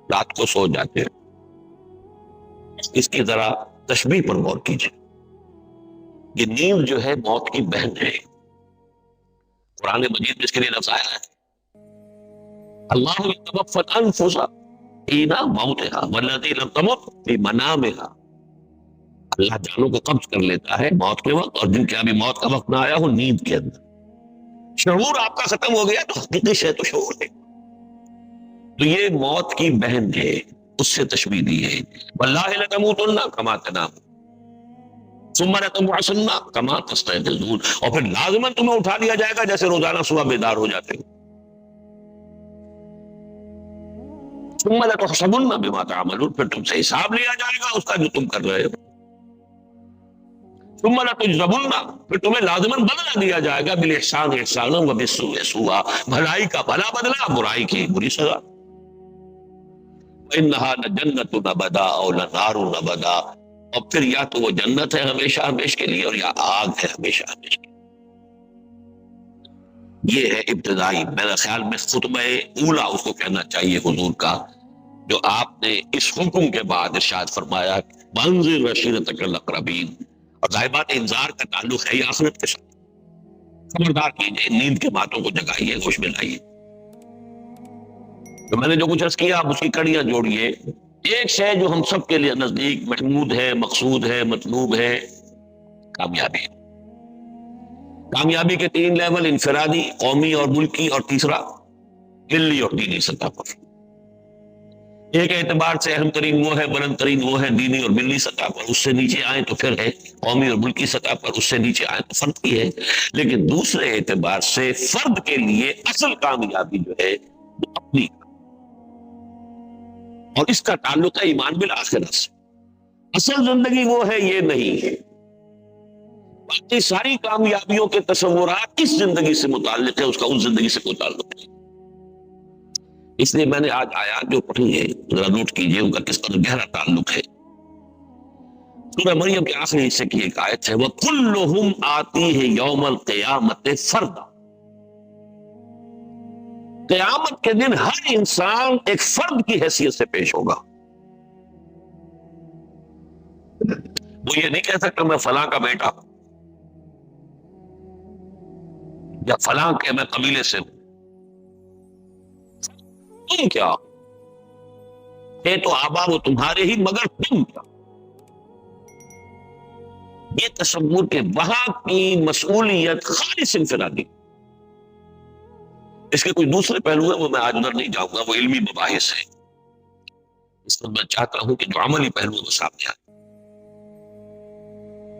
رات کو سو جاتے ہیں. اس کی ذرا تشبیہ پر غور کیجیے. یہ نیند جو ہے موت کی بہن ہے. قرآن مجید میں اس کے لیے لفظ آیا ہے اللہ یتوفی الانفس حین موتها والذی لم تمت فی منامها. اللہ جانوں کو قبض کر لیتا ہے موت کے وقت، اور جن کے ابھی موت کا وقت نہ آیا ہو نیند کے اندر. شعور آپ کا ختم ہو گیا تو حقیقی شے تو شعور ہے. تو یہ موت کی بہن ہے، اس سے تشبیہ دی ہے. واللہ لتموتن کما تنامون ثم لتبعثن کما تستيقظون، اور پھر لازماً تمہیں اٹھا لیا جائے گا جیسے روزانہ صبح بیدار ہو جاتے ہو. ثم لتحسبن بما تعملون، پھر تم سے حساب لیا جائے گا اس کا جو تم کر رہے ہو. ثم لتجزون، پھر تمہیں لازماً بدلہ دیا جائے گا بالاحسان احسانا وبالسوء سوءا، بھلائی کا بھلا بدلہ، برائی کی بری سزا. وَإِنَّهَا لَجَنَّةٌ أَبَدًا أَوْ لَنَارٌ أَبَدًا، اور پھر یا تو وہ جنت ہے ہمیشہ ہمیشہ کے لیے اور یا آگ ہے ہمیشہ ہمیشہ کے لیے. یہ ہے ابتدائی، میرا خیال میں خطبہ اولا اس کو کہنا چاہیے حضور کا، جو آپ نے اس حکم کے بعد ارشاد فرمایا وَأَنذِرْ عَشِيرَتَكَ الْأَقْرَبِينَ. اور ظاہرات انذار کا تعلق ہے آخرت کے ساتھ. خبردار کیجئے، نیند کے باتوں کو جگائیے، ہوش میں لائیے. تو میں نے جو کچھ عرض کیا آپ اس کی کڑیاں جوڑیے. ایک شے جو ہم سب کے لیے نزدیک محمود ہے، مقصود ہے، مطلوب ہے، کامیابی. کامیابی کے 3 لیول: انفرادی، قومی اور ملکی، اور تیسرا ملی اور دینی سطح پر۔ ایک اعتبار سے اہم ترین وہ ہے، بلند ترین وہ ہے دینی اور ملی سطح پر، اس سے نیچے آئیں تو پھر ہے قومی اور ملکی سطح پر، اس سے نیچے آئیں تو فرد کی ہے۔ لیکن دوسرے اعتبار سے فرد کے لیے اصل کامیابی جو ہے وہ اپنی، اور اس کا تعلق ہے ایمان بالآخرہ سے۔ اصل زندگی وہ ہے، یہ نہیں ہے۔ باقی ساری کامیابیوں کے تصورات اس زندگی سے متعلق ہے، اس کا اس زندگی سے کوئی تعلق نہیں۔ اس لیے میں نے آج آیات جو پڑھی ہے ذرا نوٹ کیجئے ان کا کس قدر گہرا تعلق ہے۔ سورہ مریم کے آخری حصے کی ایک آیت ہے، وَكُلُّهُمْ آتِيهِ يَوْمَ الْقِيَامَةِ فَرْدًا۔ قیامت کے دن ہر انسان ایک فرد کی حیثیت سے پیش ہوگا۔ وہ یہ نہیں کہہ سکتا میں فلاں کا بیٹا ہوں یا فلاں کے میں قبیلے سے ہوں۔ تم کیا یہ تو آبا وہ تمہارے ہی، مگر تم کیا؟ یہ تصور کے وہاں کی مسئولیت خالص انفرادی۔ اس کے کوئی دوسرے پہلو ہیں، وہ میں آج ادھر نہیں جاؤں گا، وہ علمی مباحث ہے۔ اس پر میں چاہتا ہوں کہ جو عملی پہلو وہ سامنے آئے۔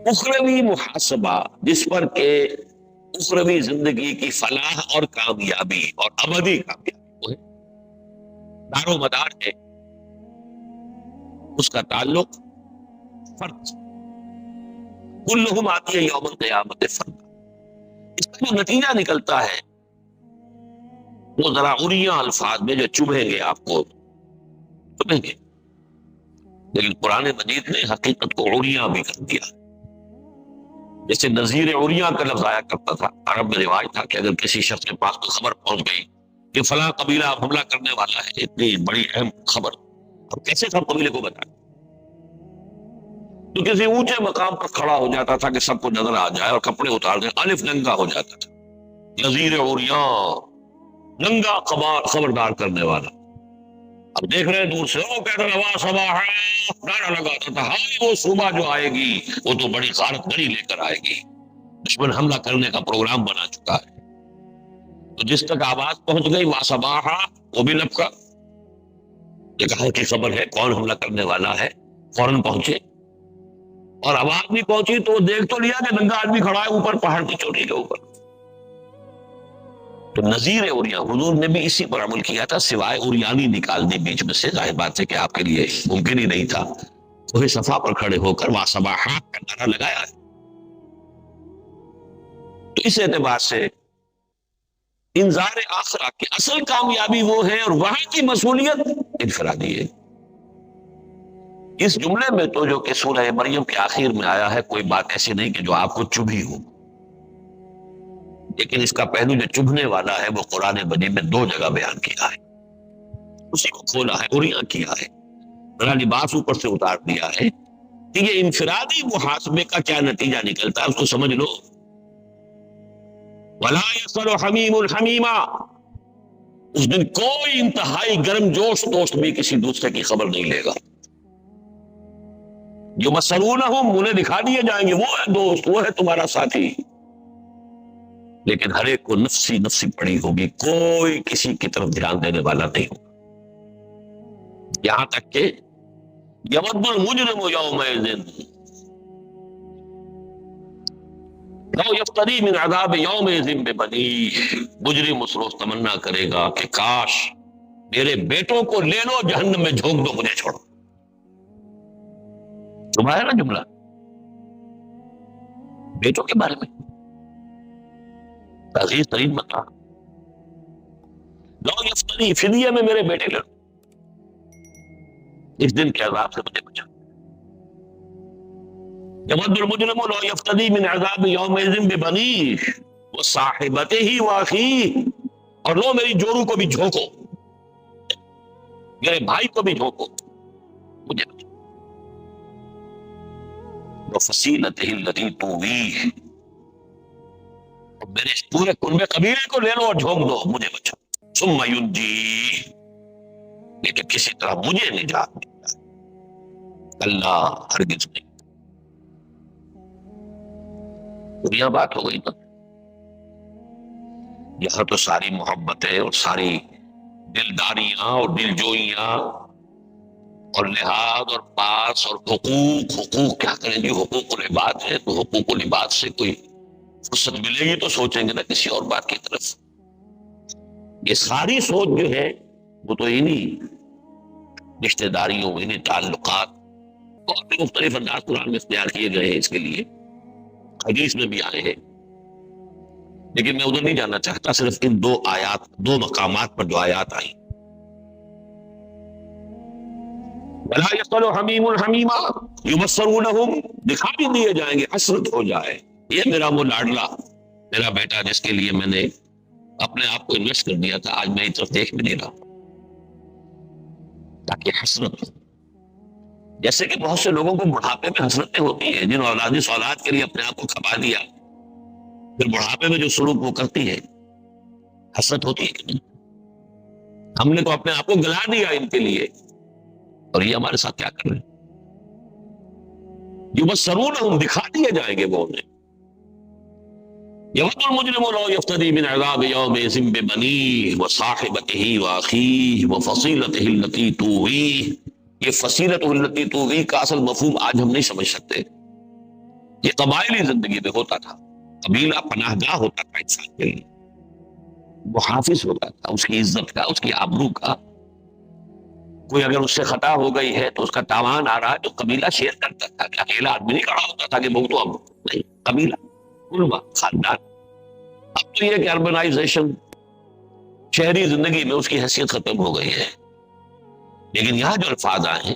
اخروی محاسبہ جس پر کہ اخروی زندگی کی فلاح اور کامیابی اور ابدی کامیابی وہ ہے، دار و مدار ہے، اس کا تعلق فرد سے۔ کلہم آتی ہے یوم القیامت فرد۔ اس کا جو نتیجہ نکلتا ہے وہ ذرا عریاں الفاظ میں جو چبھیں گے آپ کو، چبھیں گے، لیکن قرآن مجید نے حقیقت کو عریاں بھی کر دیا۔ جیسے نذیر عریاں کا لفظ آیا کرتا تھا، عرب میں رواج تھا کہ اگر کسی شخص کے پاس کوئی خبر پہنچ گئی کہ فلاں قبیلہ حملہ کرنے والا ہے، اتنی بڑی اہم خبر، اب کیسے سب قبیلے کو بتائیں؟ تو کسی اونچے مقام پر کھڑا ہو جاتا تھا کہ سب کو نظر آ جائے اور کپڑے اتار دیں، الف ننگا ہو جاتا تھا، نذیر عریاں، ننگا خبردار کرنے والا۔ اب دیکھ رہے ہیں دور سے، وہ کہتا روا صباح، نعرہ لگاتا تھا، ہاں وہ صبح جو آئے گی وہ تو بڑی غارت گری لے کر آئے گی، دشمن حملہ کرنے کا پروگرام بنا چکا ہے۔ تو جس تک آواز پہنچ گئی وا صباح، وہ بھی لپکا، یہ کہا کہ خبر ہے کون حملہ کرنے والا ہے، فوراً پہنچے، اور آواز بھی پہنچی تو وہ دیکھ تو لیا کہ ننگا آدمی کھڑا ہے اوپر پہاڑ کی چوٹی کے اوپر۔ تو نذیر عریاں حضور نے بھی اسی پر عمل کیا تھا، سوائے عریانی نکالنے بیچ میں سے، ظاہر بات ہے کہ آپ کے لیے ممکن ہی نہیں تھا، کوہ صفا پر کھڑے ہو کر واسباحا کا نعرہ لگایا ہے۔ تو اس اعتبار سے انذار آخرہ کی اصل کامیابی وہ ہے، اور وہاں کی مسئولیت انفرادی ہے۔ اس جملے میں تو جو کہ سورہ مریم کے آخر میں آیا ہے، کوئی بات ایسی نہیں کہ جو آپ کو چبھی ہو، لیکن اس کا پہلو جو چبھنے والا ہے وہ قرآن مجید میں 2 جگہ بیان کیا ہے، اسی کو کھولا ہے، عریاں کیا ہے، ذرا لباس اوپر سے اتار دیا ہے کہ یہ انفرادی محاسبے کا کیا نتیجہ نکلتا ہے، اس کو سمجھ لو۔ وَلَا يَسْأَلُ حَمِيمٌ حَمِيمًا، اس دن کوئی انتہائی گرم جوش دوست بھی کسی دوسرے کی خبر نہیں لے گا۔ جو مسلونہم انہیں دکھا دیے جائیں گے، وہ ہے دوست، وہ ہے تمہارا ساتھی، لیکن ہر ایک کو نفسی نفسی پڑی ہوگی، کوئی کسی کی طرف دھیان دینے والا نہیں ہوگا۔ یہاں تک کہ یود المجرم یومئذ لو یفتدی من عذاب یومئذ ببنیہ، مجرم اس روز تمنا کرے گا کہ کاش میرے بیٹوں کو لے لو، جہنم میں جھونک دو، مجھے چھوڑو۔ تمہارا نا جملہ بیٹوں کے بارے میں عزیز ترین مقام، لو یفتدی، فدیے میں میرے بیٹے لڑ، اس دن کے عذاب سے مجھے بچا۔ یود المجرم لو یفتدی من عذاب یومئذ ببنیہ وصاحبتہ واخیہ، اور لو میری جورو کو بھی جھونکو، میرے بھائی کو بھی جھونکو، مجھے بچا۔ وفصیلتہ التی تؤویہ، اور میرے پورے کنبے قبیلے کو لے لو اور جھونک دو، مجھے بچا۔ ثم ینجی، لیکن کسی طرح مجھے نجات ملتا ہے، اللہ ہرگز نہیں۔ دنیا بات ہو گئی نا، یہاں تو ساری محبتیں اور ساری دلداریاں اور دلجوئیاں اور لحاظ اور پاس اور حقوق کیا کریں گے، حقوق العباد ہے، تو حقوق العباد سے کوئی فرصت ملے گی تو سوچیں گے نا کسی اور بات کی طرف. یہ ساری سوچ جو ہے وہ تو انہی رشتہ داریوں، انہی تعلقات اور بھی مختلف انداز قرآن میں اختیار کیے گئے ہیں اس کے لیے، حدیث میں بھی آئے ہیں. لیکن میں ادھر نہیں جانا چاہتا، صرف ان دو مقامات پر جو آیات آئی. وَلَا يَسْأَلُ حَمِيمٌ حَمِيمًا يُبَصَّرُونَهُمْ، دکھا بھی دیے جائیں گے، حسرت ہو جائے یہ میرا وہ لاڈلا میرا بیٹا جس کے لیے میں نے اپنے آپ کو انویسٹ کر دیا تھا، آج میری طرف دیکھ بھی نہیں رہا، تاکہ حسرت ہو. جیسے کہ بہت سے لوگوں کو بڑھاپے میں حسرتیں ہوتی ہیں، جن اولاد کے لیے اپنے آپ کو کھپا دیا، پھر بڑھاپے میں جو سلوک وہ کرتی ہے، حسرت ہوتی ہے کہ نہیں؟ ہم نے تو اپنے آپ کو گلا دیا ان کے لیے، اور یہ ہمارے ساتھ کیا کر رہے ہیں؟ یبصرونہم، دکھا دیے جائیں گے وہ انہیں. یود المجرم لو یفتدی من عذاب یومئذ ببنیہ وصاحبتہ واخیہ وفصیلتہ التی تؤویہ. یہ فصیلتہ التی تؤویہ کا اصل مفہوم آج ہم نہیں سمجھ سکتے. یہ قبائلی زندگی میں ہوتا تھا، قبیلہ پناہ گاہ ہوتا تھا انسان کے لیے، وہ حافظ ہوتا تھا اس کی عزت کا، اس کی آبرو کا. کوئی اگر اس سے خطا ہو گئی ہے تو اس کا تاوان آ رہا ہے تو قبیلہ شیئر کرتا تھا، کہ اکیلا آدمی نہیں کھڑا ہوتا تھا کہ بہت تو اب نہیں، قبیلہ، علماء، خاندان. اب تو یہ کہ اربنائزیشن، شہری زندگی میں اس کی حیثیت ختم ہو گئی ہے. لیکن یہاں جو الفاظ آئے ہیں،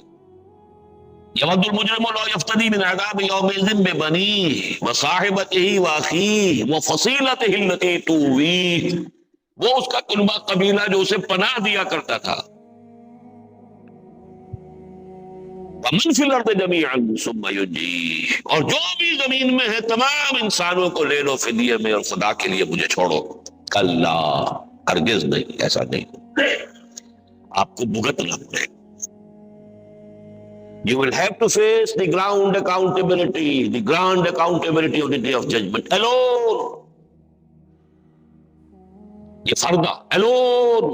یود المجرم لو یفتدی من عذاب یومئذ ببنیہ وصاحبتہ واخیہ وفصیلتہ التی تؤویہ، وہ اس کا قربا قبیلہ جو اسے پناہ دیا کرتا تھا. ومن فی الارض جمیعا ثم ینجیہ، اور جو بھی زمین میں ہے تمام انسانوں کو لے لو فدیے میں اور خدا کے لیے مجھے چھوڑو. کلا، ہرگز نہیں، ایسا نہیں، آپ کو بھگتنا پڑے. You will have to face the ground accountability, the grand accountability of the day of judgment alone. یہ فردہ alone.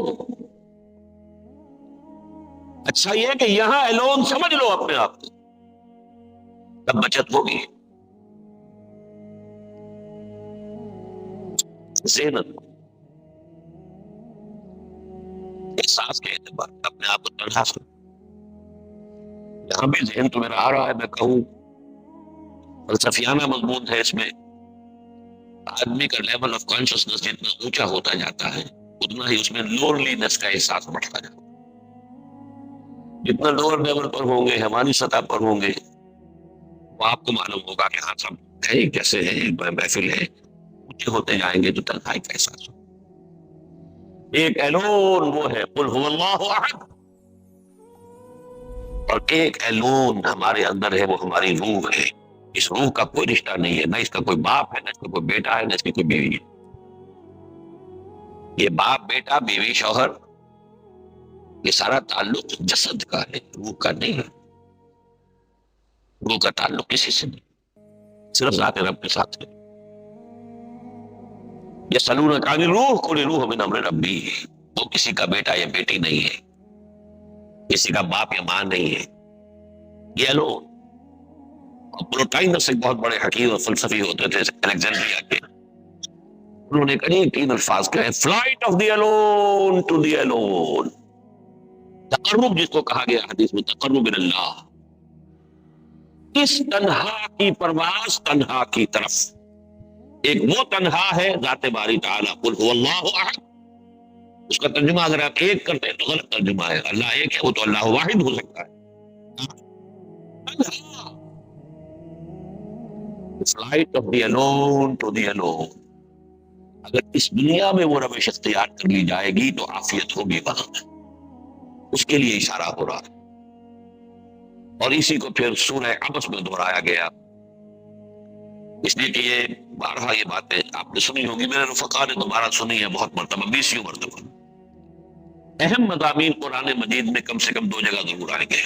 اچھا یہ کہ یہاں alone سمجھ لو اپنے آپ کو، تب بچت ہوگی. ذہن احساس کے اعتبار اپنے آپ کو تنہا سمجھ. یہاں بھی ذہن تو میرا آ رہا ہے، میں کہوں فلسفیانہ مضمون ہے اس میں. آدمی کا لیول آف کانشسنس جتنا اونچا ہوتا جاتا ہے اتنا ہی اس میں لونلینس کا احساس بڑھتا جاتا ہے. جتنا لوور لیول پر ہوں گے، ہماری سطح پر ہوں گے، وہ آپ کو معلوم ہوگا کہ ہاں سب ہے کیسے ہے، محفل ہے. اونچے ہوتے جائیں گے تو تنہائی کا احساس ہوگا. ایک ایلون وہ ہے قل هو اللہ احد، اور ایک ایلون ہمارے اندر ہے، وہ ہماری روح ہے. اس روح کا کوئی رشتہ نہیں ہے، نہ اس کا کوئی باپ ہے، نہ اس کا کوئی بیٹا ہے، نہ اس کی کوئی بیوی ہے. یہ باپ، بیٹا، بیوی، شوہر، یہ سارا تعلق جسد کا ہے، روح کا نہیں ہے. روح کا تعلق کسی سے نہیں، صرف ذات رب کے ساتھ ہے. یسألونک عن الروح قل الروح من امر ربی، وہ کسی کا بیٹا یا بیٹی نہیں ہے، کسی کا باپ یا ماں نہیں ہے. یہ لو پلوٹائنس ایک بہت بڑے حکیم اور فلسفی ہوتے تھے الیگزینڈریا کے، انہوں نے کئی تین الفاظ کہے، flight of the alone to the alone. تقرب جس کو کہا گیا حدیث میں، تقرب اللہ، اس تنہا کی پرواز تنہا کی طرف. ایک وہ تنہا ہے ذات باری تعالیٰ، قل هو اللہ احد. اس کا ترجمہ اگر آپ ایک کرتے ہیں تو غلط ترجمہ ہے. اللہ ایک ہے، وہ تو اللہ واحد ہو سکتا ہے. Flight of the alone to the alone. اگر اس دنیا میں وہ روش اختیار کر لی جائے گی تو عافیت ہوگی وہاں. اس کے لیے اشارہ ہو رہا ہے، اور اسی کو پھر سورہ عبس میں دہرایا گیا، اس لیے کہ یہ بارہا یہ باتیں آپ نے سنی ہوگی، میرے رفقا نے دوبارہ سنی ہے بہت مرتبہ، 20 مرتبہ. اہم مضامین قرآن مجید میں کم سے کم 2 جگہ ضرور آئیں گے.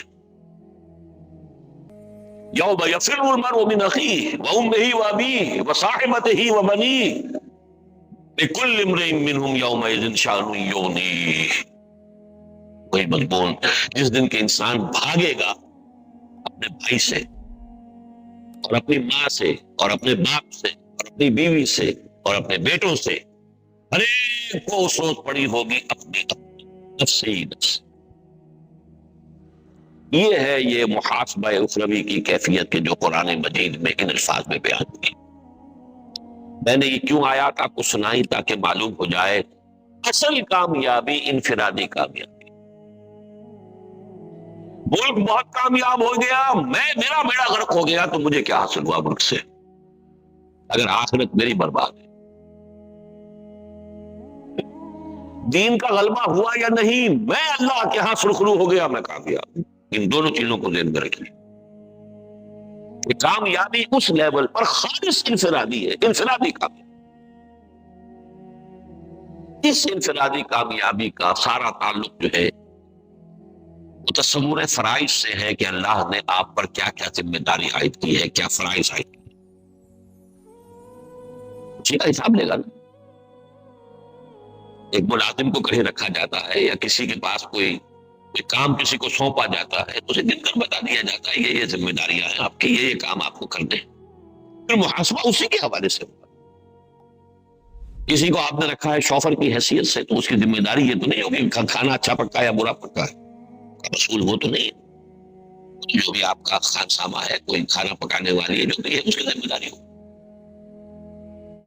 یوم یفر المرء من اخیہ وامہ وابیہ وصاحبتہ وبنیہ. لِكُلِّ امْرِئٍ مِّنْهُمْ يَوْمَئِذٍ شَأْنٌ يُغْنِيهِ، وہی مضمون جس دن کے انسان بھاگے گا اپنے بھائی سے اور اپنی ماں سے اور اپنے باپ سے اور اپنی بیوی سے اور اپنے بیٹوں سے، ہر ایک کو اس روز پڑی ہوگی اپنی نفس ہی نفس۔ یہ ہے یہ محاسبہ اخروی کی کیفیت کے جو قرآن مجید میں ان الفاظ میں بیان کی۔ میں نے یہ کیوں آیات آپ کو سنائی تاکہ معلوم ہو جائے اصل کامیابی انفرادی کامیابی۔ ملک بہت کامیاب ہو گیا، میرا بیڑا غرق ہو گیا تو مجھے کیا حاصل ہوا ملک سے، اگر آخرت میری برباد ہے۔ دین کا غلبہ ہوا یا نہیں، میں اللہ کے ہاں سرخرو ہو گیا، میں کامیاب ہوں۔ ان دونوں چیزوں کو ذہن میں رکھیے کہ کامیابی اس لیول پر خالص انفرادی ہے، انفرادی کامیابی۔ اس انفرادی کامیابی کا سارا تعلق جو ہے وہ تصور فرائض سے ہے کہ اللہ نے آپ پر کیا کیا ذمہ داری عائد کی ہے، کیا فرائض عائد کی ہے، اسی کا حساب لے گا نا۔ ایک ملازم کو کہیں رکھا جاتا ہے یا کسی کے پاس کوئی کام کسی کو سونپا جاتا ہے تو اسے دن کر بتا دیا جاتا ہے یہ ذمہ داریاں ہیں آپ کی، یہ کام آپ کو کرنے ہیں، پھر محاسبہ اسی کے حوالے سے ہوگا۔ کسی کو آپ نے رکھا ہے شوفر کی حیثیت سے تو اس کی ذمہ داری یہ تو نہیں ہوگی کہ کھانا اچھا پکا یا برا پکا ہے، مسئول وہ تو نہیں، جو بھی آپ کا خانسامہ ہے، کوئی کھانا پکانے والی ہے جو بھی ہے اس کی ذمہ داری ہوگی۔